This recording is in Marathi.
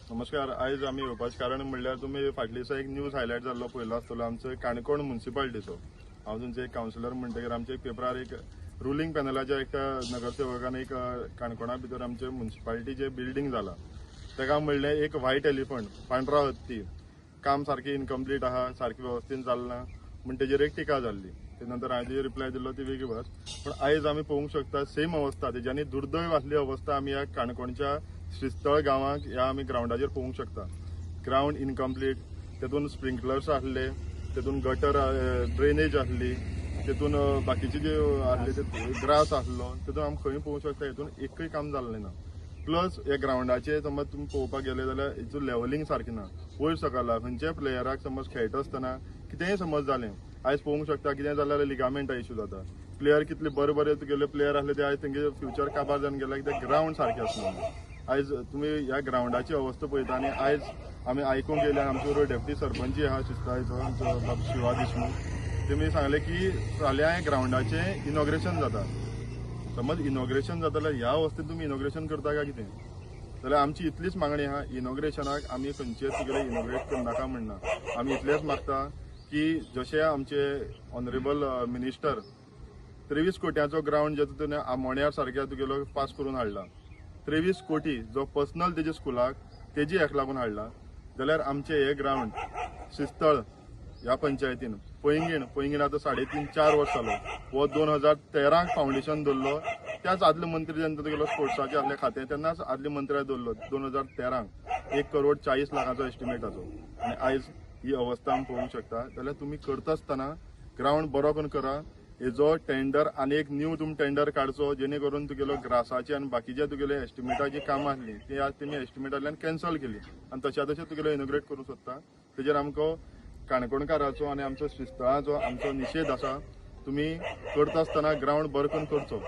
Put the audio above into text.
नमस्कार. आयज आमी येवपाचें कारण म्हणल्यार तुमी फाटल्या दिसा एक न्यूज हायलायट जाल्लो पळयलो आसतलो आमचो काणकोण म्युनिसिपालिटीचो. हांव तुमचो एक कावन्सिलर म्हणटकीर आमच्या पेपरार एक रुलींग पॅनलाच्या एक नगरसेवकान एक काणकोणा भितर आमचे म्युनिसिपालिटीचे बिल्डींग जाला ताका म्हणलें एक व्हायट एलिफंट पांढरा हत्ती काम सारकें इनकम्प्लीट आहा, सारकें वेवस्थीत जालना म्हण तेजेर एक टिका जाल्ली. ते नंतर हांवें तेजेर रिप्लाय दिल्लो ती वेगळी बात. पण आयज आमी पळोवंक शकता सेम अवस्था तेज्यानी दुर्दैव आसली अवस्था आमी ह्या काणकोणच्या श्रीस्थळ गांवांक ह्या आमी ग्राउंडाचेर पळोवंक शकता. ग्राउंड इनकम्प्लीट, तेतून स्प्रिंकलर्स आसले, तेतून गटर ड्रेनेज आसली, तेतून बाकीचे जे आसले ते ग्रास आसलो, तेतून आमी खंय पळोवंक शकता हेतून एकय काम जाल्लें ना. प्लस हे ग्राउंडाचे समज तुम्ही पळोवपाक गेले जाल्यार हेचो लेवलिंग सारकें ना. वयर सकयला खंयच्याय प्लेयराक समज खेळटा आसतना कितेंय समज जालें, आयज पळोवंक शकता कितें जाल्यार लिगामेंटा इश्यू जाता. प्लेयर कितले बरे बरे तुगेले प्लेयर आसले ते आयज तेंगे फ्युचर काबार जावन गेले कित्याक ग्राउंड सारकें आसना. आयज तुम्ही ह्या ग्राउंडाची अवस्था पळयता आनी आयज आमी आयकूंक गेले आमचे बरोबर डेप्युटी सरपंच आहा शिस्तायचो आमचो बाब शिवा देशमुख, तेमी सांगले की फाल्यां ग्राउंडाचें इनॉग्रेशन जाता. समज इनॉग्रेशन जाता जाल्यार ह्या अवस्थेत तुम्ही इनॉग्रेशन करता काय कितें? जाल्यार आमची इतलीच मागणी आहा, इनॉग्रेशनाक आमी खंयचेच तुगेले इनॉग्रेट करनाका म्हणना. आमी इतलेंच मागता की जशे आमचे ऑनरेबल मिनिस्टर 23 कोट्याचो ग्राउंड जे तुवें आमोण्यार सारक्या तुगेलो पास करून हाडला, 23 कोटी जो पर्सनल तेजे स्कुलाक तेजी हेका लागून हाडला, जाल्यार आमचे हे ग्राउंड श्रीस्थळ ह्या पंचायतीन पैंगीण आता 3.5-4 वर्ष जालो. वो 2013 फाउंडेशन दवरलो. त्याच आदले मंत्री जेन्ना तुगेलो स्पोर्ट्साचे आसले खातें तेन्नाच आदले मंत्र्या दवरलो 2013 1,40,00,000 एस्टिमेटाचो. आनी आयज ही अवस्था आमी पळोवंक शकता. जाल्यार तुमी करता आसतना ग्राउंड बरो करून करा. हेजो टेंडर आनी एक न्यू तुमी टेंडर काडचो जेणे करून तुगेलो ग्रासाची आनी बाकीचे तुगेले एस्टिमेटाची कामां आसली ती आज तेमी एस्टिमेटांतल्यान कॅन्सल केली आनी तशा तुगेलो इनॉग्रेट करूंक सोदता. तेजेर आमकां काणकोणकाराचो आनी आमचो श्रीस्थळाचो आमचो निशेध आसा. तुम्ही करता आसतना ग्राउंड बरो करून करचो.